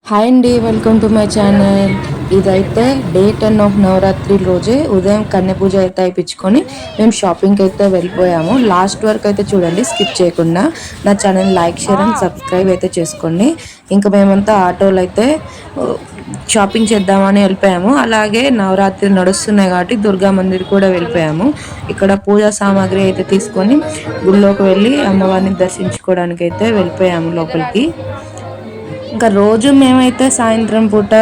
Hi అండి, welcome to my channel. ఇదైతే day 10 of Navratri రోజే ఉదయం కన్య పూజ అయితే అయిపించుకొని మేము షాపింగ్కి అయితే వెళ్ళిపోయాము. లాస్ట్ వరకు అయితే చూడండి, స్కిప్ చేయకుండా. నా channel like, share and subscribe అయితే చేసుకోండి. ఇంకా మేమంతా ఆటోలో అయితే షాపింగ్ చేద్దామని వెళ్ళిపోయాము. అలాగే నవరాత్రి నడుస్తున్నాయి కాబట్టి దుర్గా మందిర్ కూడా వెళ్ళిపోయాము. ఇక్కడ పూజా సామాగ్రి అయితే తీసుకొని గుళ్ళోకి వెళ్ళి అమ్మవారిని దర్శించుకోవడానికి అయితే వెళ్ళిపోయాము లోపలికి. ఇంకా రోజు మేమైతే సాయంత్రం పూట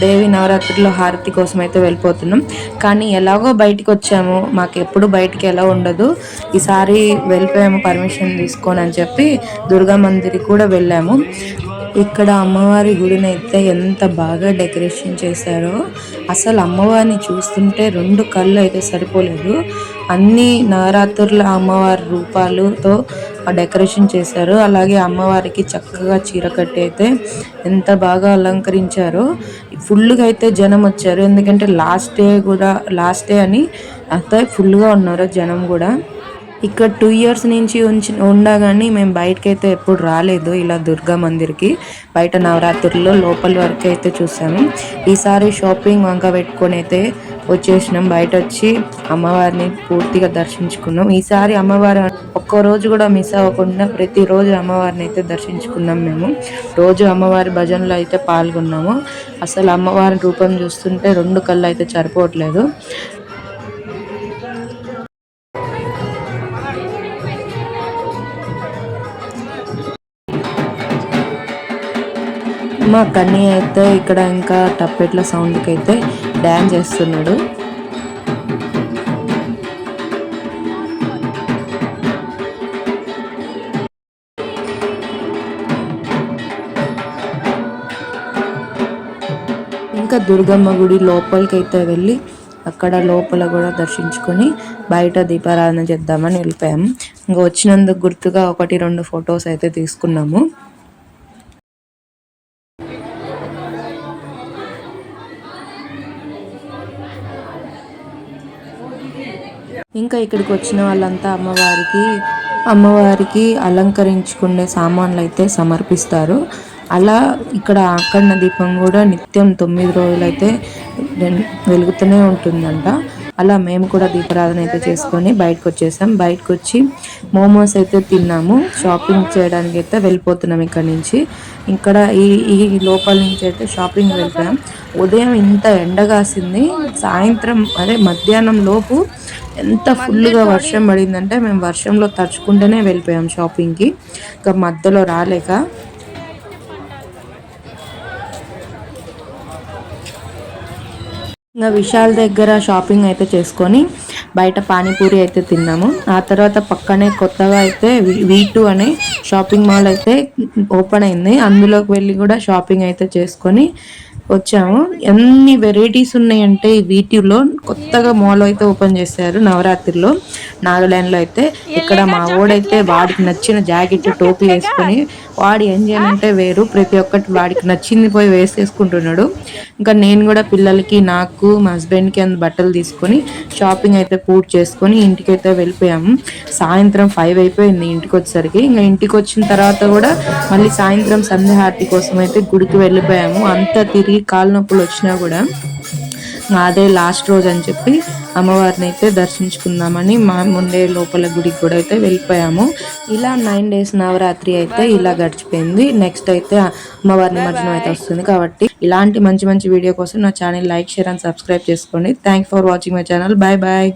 దేవి నవరాత్రిలో హారతి కోసం అయితే వెళ్ళిపోతున్నాం. కానీ ఎలాగో బయటికి వచ్చాము, మాకు ఎప్పుడు బయటికి ఎలా ఉండదు. ఈసారి వెళ్ళిపోయాము పర్మిషన్ తీసుకొని అని చెప్పి దుర్గా మందిర్ కూడా వెళ్ళాము. ఇక్కడ అమ్మవారి గుడిని అయితే ఎంత బాగా డెకరేషన్ చేశారో, అసలు అమ్మవారిని చూస్తుంటే రెండు కళ్ళు అయితే సరిపోలేదు. అన్ని నవరాత్రుల అమ్మవారి రూపాలతో డెకరేషన్ చేశారు. అలాగే అమ్మవారికి చక్కగా చీర కట్టి అయితే ఎంత బాగా అలంకరించారో. ఫుల్గా అయితే జనం వచ్చారు, ఎందుకంటే లాస్ట్ డే అని అంతే ఫుల్గా ఉన్నారు జనం కూడా. ఇక్కడ 2 years నుంచి ఉండగానే మేము బయటకి అయితే ఎప్పుడు రాలేదు ఇలా దుర్గా మందిర్కి. బయట నవరాత్రుల్లో లోపల వరకు అయితే చూసాము. ఈసారి షాపింగ్ వంక పెట్టుకొని అయితే వచ్చేసినాం. బయట వచ్చి అమ్మవారిని పూర్తిగా దర్శించుకున్నాం. ఈసారి అమ్మవారు ఒక్కరోజు కూడా మిస్ అవ్వకుండా ప్రతిరోజు అమ్మవారిని అయితే దర్శించుకున్నాం. మేము రోజు అమ్మవారి భజనలో అయితే పాల్గొన్నాము. అసలు అమ్మవారి రూపం చూస్తుంటే రెండు కళ్ళు అయితే సరిపోవట్లేదు. మా కన్నీ అయితే ఇక్కడ ఇంకా టప్పెట్ల సౌండ్కి అయితే డ్యాన్స్ చేస్తున్నాడు. ఇంకా దుర్గమ్మ గుడి లోపలికి అయితే వెళ్ళి అక్కడ లోపల కూడా దర్శించుకొని బయట దీపారాధన చేద్దామని వెళ్ళిపోయాము. ఇంకా వచ్చినందుకు గుర్తుగా 1-2 ఫొటోస్ అయితే తీసుకున్నాము. ఇంకా ఇక్కడికి వచ్చిన వాళ్ళంతా అమ్మవారికి అలంకరించుకునే సామాన్లు అయితే సమర్పిస్తారు. అలా ఇక్కడ ఆకర్ణ దీపం కూడా నిత్యం 9 రోజులు అయితే వెలుగుతూనే ఉంటుందంట. అలా మేము కూడా దీపారాధన అయితే చేసుకొని బయటకు వచ్చేసాం. బయటకు వచ్చి మోమోస్ అయితే తిన్నాము. షాపింగ్ చేయడానికి అయితే వెళ్ళిపోతున్నాం ఇక్కడ నుంచి. ఇక్కడ ఈ లోపల నుంచి అయితే షాపింగ్ వెళ్ళిపోయాం. ఉదయం ఇంత ఎండగాసింది, సాయంత్రం మధ్యాహ్నం లోపు ఎంత ఫుల్గా వర్షం పడిందంటే మేము వర్షంలో తడుచుకుంటూనే వెళ్ళిపోయాం షాపింగ్కి. ఇంకా మధ్యలో రాలేక ఇంకా విశాల్ దగ్గర షాపింగ్ అయితే చేసుకొని బయట పానీపూరి అయితే తిన్నాము. ఆ తర్వాత పక్కనే కొత్తగా అయితే V2 అనే షాపింగ్ మాల్ అయితే ఓపెన్ అయింది. అందులోకి వెళ్ళి కూడా షాపింగ్ అయితే చేసుకొని వచ్చాము. ఎన్ని వెరైటీస్ ఉన్నాయంటే వీటిలో కొత్తగా మాల్ అయితే ఓపెన్ చేశారు నవరాత్రిలో నాగాలాండ్లో అయితే. ఇక్కడ మా ఓడైతే వాడికి నచ్చిన జాకెట్ టోపీ వేసుకొని వాడి ఎంజాయ్మెంటే వేరు. ప్రతి ఒక్కటి వాడికి నచ్చింది పోయి వేసేసుకుంటున్నాడు. ఇంకా నేను కూడా పిల్లలకి, నాకు, మా హస్బెండ్కి బట్టలు తీసుకొని షాపింగ్ అయితే పూర్తి చేసుకొని ఇంటికైతే వెళ్ళిపోయాము. సాయంత్రం 5 అయిపోయింది ఇంటికి వచ్చేసరికి. ఇంకా ఇంటికి వచ్చిన తర్వాత కూడా మళ్ళీ సాయంత్రం సంధ్యాహారతి కోసం అయితే గుడికి వెళ్ళిపోయాము. అంతా తిరిగి కాలు నొప్పులు వచ్చినా కూడా అదే లాస్ట్ రోజు అని చెప్పి అమ్మవారిని అయితే దర్శించుకుందామని మా ముందే లోపల గుడికి కూడా అయితే వెళ్ళిపోయాము. ఇలా 9 days నవరాత్రి అయితే ఇలా గడిచిపోయింది. నెక్స్ట్ అయితే అమ్మవారి నిమజ్జనం అయితే వస్తుంది. కాబట్టి ఇలాంటి మంచి వీడియో కోసం నా channel like, share and subscribe చేసుకోండి. Thanks for watching my channel. Bye bye.